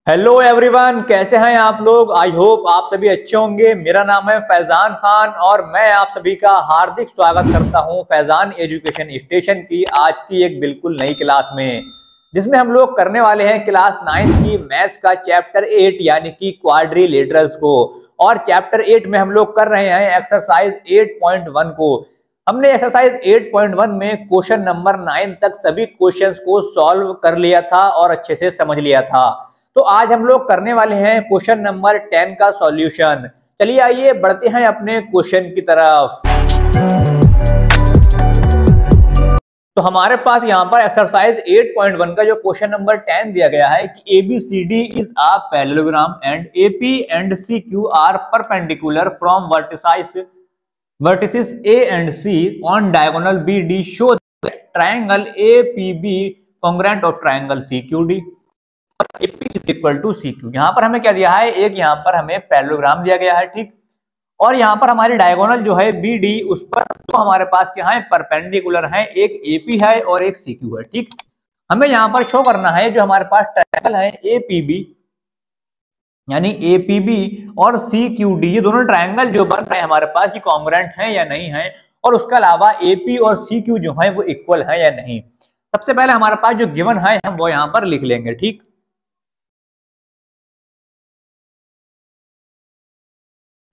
Hello everyone, कैसे हैं आप लोग। आई होप आप सभी अच्छे होंगे। मेरा नाम है फैजान खान और मैं आप सभी का हार्दिक स्वागत करता हूं फैजान एजुकेशन स्टेशन की आज की एक बिल्कुल नई क्लास में, जिसमें हम लोग करने वाले हैं क्लास 9 की मैथ्स का चैप्टर 8 यानी कि क्वाड्रिलेटरल्स को। और चैप्टर 8 में हम लोग कर रहे हैं एक्सरसाइज 8.1 को। हमने एक्सरसाइज 8.1 में क्वेश्चन नंबर 9 तक सभी क्वेश्चंस को सॉल्व कर लिया था और अच्छे से समझ लिया था। तो आज हम लोग करने वाले हैं क्वेश्चन नंबर 10 का सॉल्यूशन। चलिए आइए बढ़ते हैं अपने क्वेश्चन की तरफ। तो हमारे पास यहाँ पर एक्सरसाइज 8.1 का जो क्वेश्चन नंबर 10 दिया गया है कि ABCD is a parallelogram and AP and CQ are perpendicular from vertices A and C on diagonal BD show that triangle APB congruent of triangle CQD AP is equal to CQ। यहाँ पर हमें क्या दिया है, एक यहाँ पर हमें पैरेललोग्राम दिया गया है, ठीक। और यहाँ पर हमारी डायगोनल जो है BD उस पर तो हमारे पास क्या है, परपेंडिकुलर है, एक AP है और एक CQ है, ठीक। हमें यहाँ पर शो करना है जो हमारे पास ट्रायंगल है APB यानी APB और CQD, ये दोनों ट्रायंगल जो बन रहे हैं हमारे पास ये कॉन्ग्रुएंट हैं या नहीं है, और उसके अलावा AP और CQ जो है वो इक्वल है या नहीं। सबसे पहले हमारे पास जो गिवन है हम वो यहाँ पर लिख लेंगे, ठीक।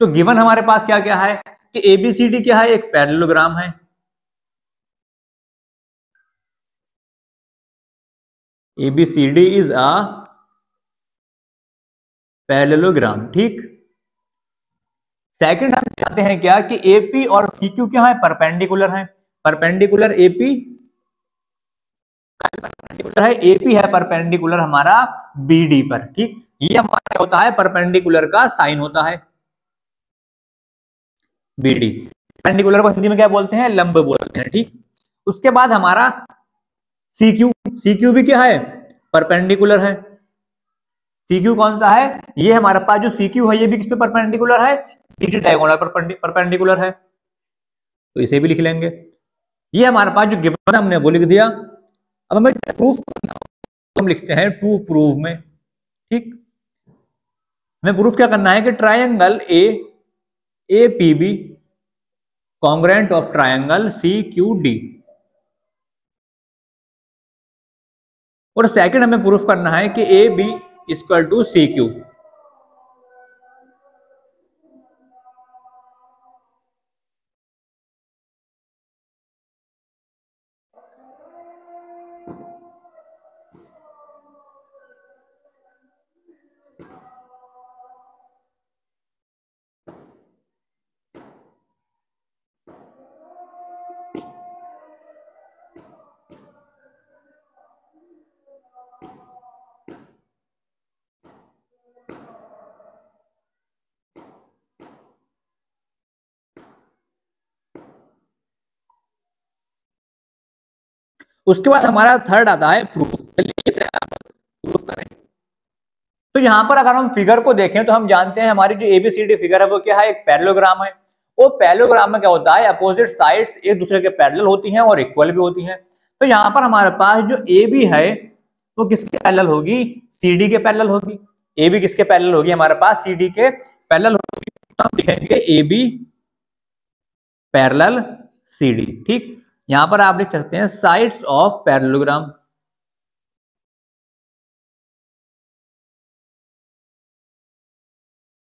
तो गिवन हमारे पास क्या क्या है कि ABCD क्या है, एक पैरेललोग्राम है। ABCD इज अ पैरेललोग्राम, ठीक। सेकंड हम जानते हैं क्या कि AP और CQ क्या है, परपेंडिकुलर है। परपेंडिकुलर AP परपेंडिकुलर है, AP है परपेंडिकुलर हमारा BD पर, ठीक। ये हमारा क्या होता है, परपेंडिकुलर का साइन होता है BD। परपेंडिकुलर को हिंदी में क्या बोलते हैं, लंब बोलते हैं, ठीक। उसके बाद हमारा CQ भी क्या है, परपेंडिकुलर है। CQ कौन सा है, ये हमारे पास जो CQ है ये भी किस पे परपेंडिकुलर है, BD डायगोनल पर परपेंडिकुलर है, तो इसे भी लिख लेंगे। ये हमारे पास जो गिवन है हमने वो लिख दिया। अब हमें प्रूफ करना तो हम लिखते हैं टू प्रूव में, ठीक। हमें प्रूफ क्या करना है कि triangle APB congruent of triangle CQD। और सेकंड हमें प्रूफ करना है कि AB इक्वल टू CQ। उसके बाद हमारा थर्ड आता है प्रूफ। प्रूफ करें तो यहां पर अगर हम फिगर को देखें तो हम जानते हैं हमारी जो ABCD फिगर है वो क्या है, एक पैरेललोग्राम है। वो पैरेललोग्राम में क्या होता है, अपोजिट साइड्स एक दूसरे के पैरेलल होती हैं और इक्वल भी होती हैं। तो यहाँ पर हमारे पास जो AB है वो किसके पैरेलल होगी, CD के पैरेलल होगी। AB किसके पैरेलल होगी, हमारे पास CD के पैरेलल होगी। तो हम लिखेंगे AB पैरेलल CD, ठीक। यहां पर आप लिख सकते हैं साइड्स ऑफ पैरेललोग्राम।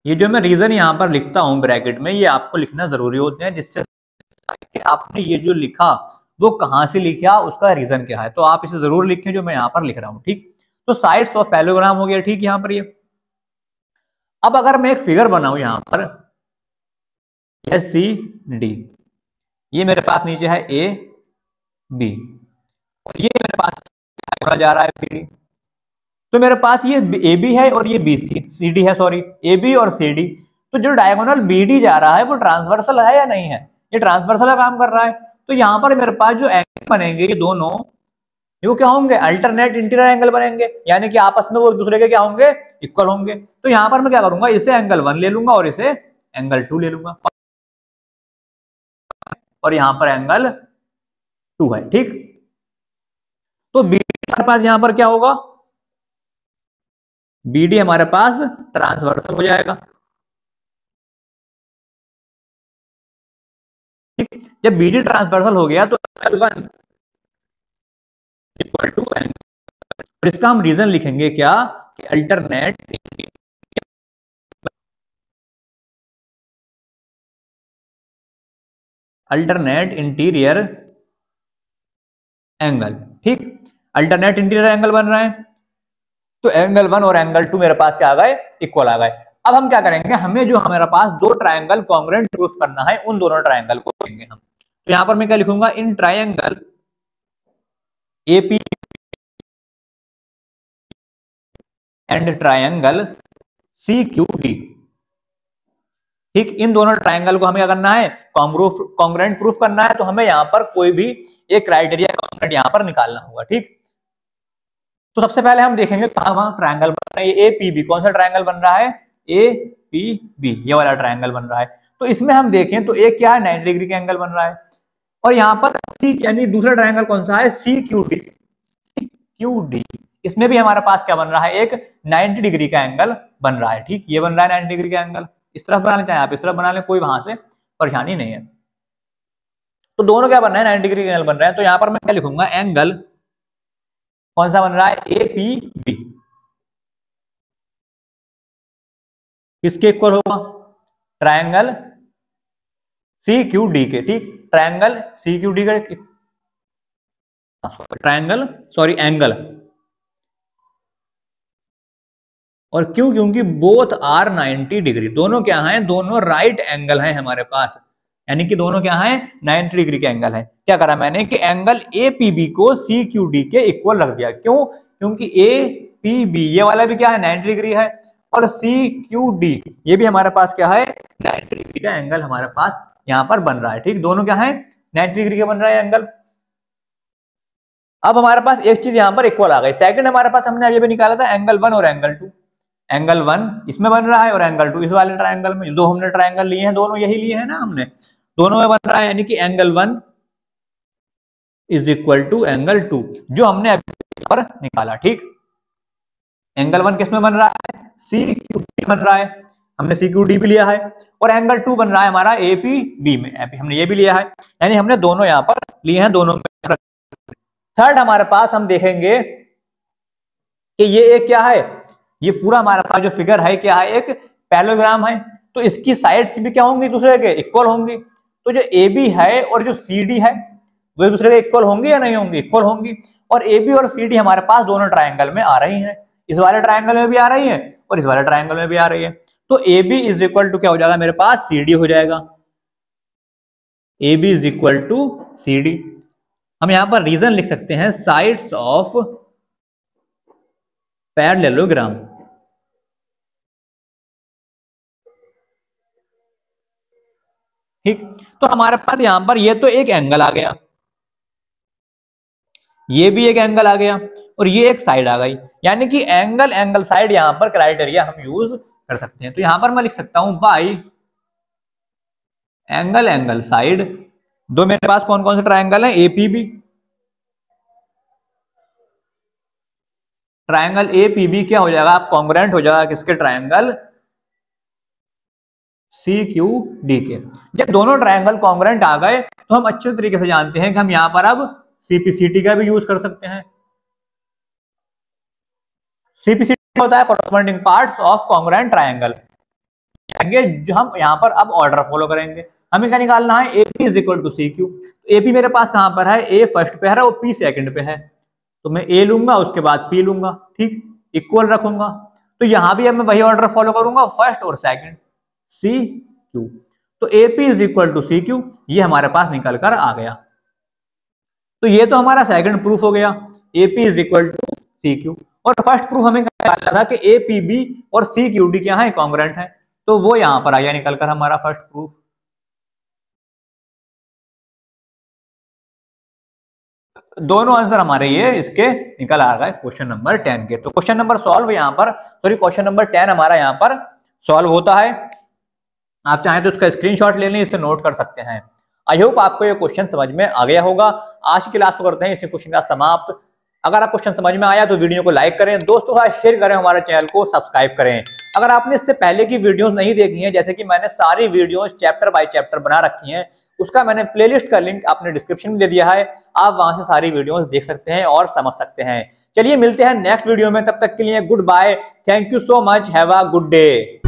ये जो मैं रीजन यहां पर लिखता हूं ब्रैकेट में, ये आपको लिखना जरूरी होते हैं, जिससे कि आपने ये जो लिखा वो कहां से लिखा, उसका रीजन क्या है। तो आप इसे जरूर लिखें जो मैं यहां पर लिख रहा हूं, ठीक। तो साइड्स ऑफ पैरेललोग्राम हो गया, ठीक। यहां पर ये अब अगर मैं एक फिगर बनाऊं यहां पर CD, ये मेरे पास नीचे है AB और ये मेरे पास जा रहा है BD। तो मेरे पास ये AB है और ये CD है, सॉरी AB और CD। तो जो डायगोनल BD जा रहा है वो ट्रांसवर्सल है या नहीं है, ये ट्रांसवर्सल का काम कर रहा है। तो यहाँ पर मेरे पास जो एंगल बनेंगे ये दोनों, ये क्या होंगे, अल्टरनेट इंटीरियर एंगल बनेंगे, यानी कि आपस में वो एक दूसरे के क्या होंगे, इक्वल होंगे। तो यहाँ पर मैं क्या करूंगा, इसे एंगल 1 ले लूंगा और इसे एंगल 2 ले लूंगा, और यहाँ पर एंगल 2 है, ठीक। तो BD हमारे पास यहाँ पर क्या होगा, बी डी हमारे पास ट्रांसवर्सल हो जाएगा। ठीक, जब बी डी ट्रांसवर्सल हो गया तो L1 इक्वल टू एंगल, और इसका हम रीजन लिखेंगे क्या कि अल्टरनेट इंटीरियर एंगल। ठीक, अल्टरनेट इंटीरियर एंगल बन रहा है, तो एंगल 1 और एंगल 2 मेरे पास क्या आ गए, इक्वल आ गए। अब हम क्या करेंगे, हमें जो हमारे पास दो ट्रायंगल कॉन्ग्रुएंट प्रूफ करना है, उन दोनों ट्रायंगल को लेंगे हम। तो यहां पर मैं क्या लिखूंगा, इन triangle AP and triangle CQD. ठीक, इन दोनों ट्रायंगल को हमें क्या करना है, कॉन्ग्रुएंट प्रूफ करना है, तो हमें यहां पर कोई भी एक क्राइटेरिया कॉन्ग्रुएंट यहां पर निकालना होगा। ठीक, तो सबसे पहले हम देखेंगे कहां ट्रायंगल बन रहा है, ये एपीबी, कौन सा ट्रायंगल बन रहा है, एपीबी, ये वाला ट्रायंगल बन रहा है। तो इसमें हम देखें तो एक क्या है, 90 डिग्री का एंगल बन रहा है, और यहाँ पर सी यानी दूसरा ट्रायंगल कौन सा है, सीक्यूडी, सीक्यूडी, इसमें भी हमारे पास क्या बन रहा है, एक 90 डिग्री का एंगल बन रहा है। ठीक, ये बन रहा है 90 डिग्री का एंगल, इस तरफ बना लें चाहे आप इस तरफ बना लें, कोई वहां से परेशानी नहीं है। तो दोनों क्या बन रहा है, 90 डिग्री का एंगल बन रहा है। तो यहाँ पर मैं क्या लिखूंगा, एंगल कौन सा बन रहा है, एपीबी, किसके इक्वल होगा, ट्रायंगल सीक्यूडी के। ठीक, ट्रायंगल सीक्यूडी का, ट्रायंगल सॉरी एंगल, और क्यों, क्योंकि बोथ आर 90 डिग्री, दोनों क्या हैं, दोनों राइट एंगल हैं हमारे पास, यानी कि दोनों क्या हैं, 90 डिग्री के एंगल है। क्या करा मैंने कि एंगल एपीबी को सीक्यूडी के इक्वल रख दिया, क्यों, क्योंकि एपीबी ये वाला भी क्या है, 90 डिग्री है, और सीक्यूडी ये भी हमारे पास क्या है, 90 डिग्री का एंगल हमारे पास यहाँ पर बन रहा है। ठीक, दोनों क्या है, 90 डिग्री का बन रहा है एंगल। अब हमारे पास एक चीज यहाँ पर इक्वल आ गई। सेकंड हमारे पास हमने अभी भी निकाला था एंगल 1 और एंगल 2, एंगल 1 इसमें बन रहा है और एंगल 2 इस वाले ट्रायंगल में, दो हमने ट्रायंगल लिए हैं, दोनों यही लिए हैं ना हमने, दोनों में बन रहा है, यानी कि angle 1 is equal to angle 2 जो हमने अभी पर निकाला। ठीक, एंगल 1 किस में बन रहा है, सीक्यूडी बन रहा है, हमने सीक्यूडी भी लिया है, और एंगल 2 बन रहा है हमारा एपीबी में, हमने ये भी लिया है, यानी हमने दोनों यहाँ पर लिए हैं, दोनों में। थर्ड हमारे पास हम देखेंगे कि ये एक क्या है, ये पूरा हमारे पास जो फिगर है क्या है, एक पैरेललोग्राम है, तो इसकी साइड्स भी क्या होंगी, दूसरे के इक्वल होंगी। तो जो ए बी है और जो सी डी है वो दूसरे के इक्वल होंगी या नहीं होंगी, इक्वल होंगी, और ए बी और सी डी हमारे पास दोनों ट्रायंगल में आ रही हैं, इस वाले ट्रायंगल में भी आ रही है और इस वाले ट्रायंगल में भी आ रही है। तो A B is equal to क्या हो जाएगा, मेरे पास सी डी हो जाएगा, A B is equal to C D. हम यहां पर रीजन लिख सकते हैं, साइड्स ऑफ पैरेललोग्राम। ठीक, तो हमारे पास यहां पर ये तो एक एंगल आ गया, ये भी एक एंगल आ गया, और ये एक साइड आ गई, यानी कि एंगल एंगल साइड यहां पर क्राइटेरिया हम यूज कर सकते हैं। तो यहां पर मैं लिख सकता हूं बाई एंगल एंगल साइड, दो मेरे पास कौन कौन से ट्रायंगल है, एपीबी, ट्रायंगल एपीबी क्या हो जाएगा, आप कॉन्ग्रुएंट हो जाएगा किसके, ट्रायंगल सीक्यूडी के। जब दोनों ट्रायंगल कॉन्ग्रुएंट आ गए तो हम अच्छे तरीके से जानते हैं कि हम यहां पर अब सीपीसीटी का भी यूज कर सकते हैं। सीपीसीटी होता है corresponding parts of congruent triangle, जो हम यहां पर अब ऑर्डर फॉलो करेंगे। हमें क्या निकालना है, AP is equal to C Q. AP मेरे पास कहां पर है, ए फर्स्ट पे है और पी सेकंड पे है, तो मैं ए लूंगा उसके बाद पी लूंगा। ठीक, इक्वल रखूंगा, तो यहां भी अब मैं वही ऑर्डर फॉलो करूंगा, फर्स्ट और सेकंड, सी क्यू। तो AP is equal to C Q, ये हमारे पास निकल कर आ गया। तो ये तो हमारा सेकंड प्रूफ हो गया, AP is equal to C Q. और फर्स्ट प्रूफ हमें निकालना था कि एपीबी और सी क्यू डी क्या है, कॉन्ग्रुएंट है, तो वो यहां पर आया निकल कर हमारा फर्स्ट प्रूफ। दोनों आंसर हमारे ये इसके निकल आ गए क्वेश्चन नंबर 10 के। तो क्वेश्चन नंबर सॉल्व यहाँ पर, सॉरी क्वेश्चन नंबर 10 हमारा यहाँ पर सॉल्व होता है। आप चाहें तो उसका स्क्रीनशॉट ले लें, इसे नोट कर सकते हैं। आई होप आपको ये क्वेश्चन समझ में आ गया होगा। आज की क्लास को करते हैं इसी क्वेश्चन का समाप्त। अगर आप क्वेश्चन समझ में आया तो वीडियो को लाइक करें, दोस्तों का शेयर करें, हमारे चैनल को सब्सक्राइब करें। अगर आपने इससे पहले की वीडियोस नहीं देखी हैं, जैसे कि मैंने सारी वीडियोस चैप्टर बाय चैप्टर बना रखी हैं, उसका मैंने प्लेलिस्ट का लिंक आपने डिस्क्रिप्शन में दे दिया है, आप वहां से सारी वीडियोस देख सकते हैं और समझ सकते हैं। चलिए मिलते हैं नेक्स्ट वीडियो में, तब तक के लिए good bye, thank you so much, have a good day.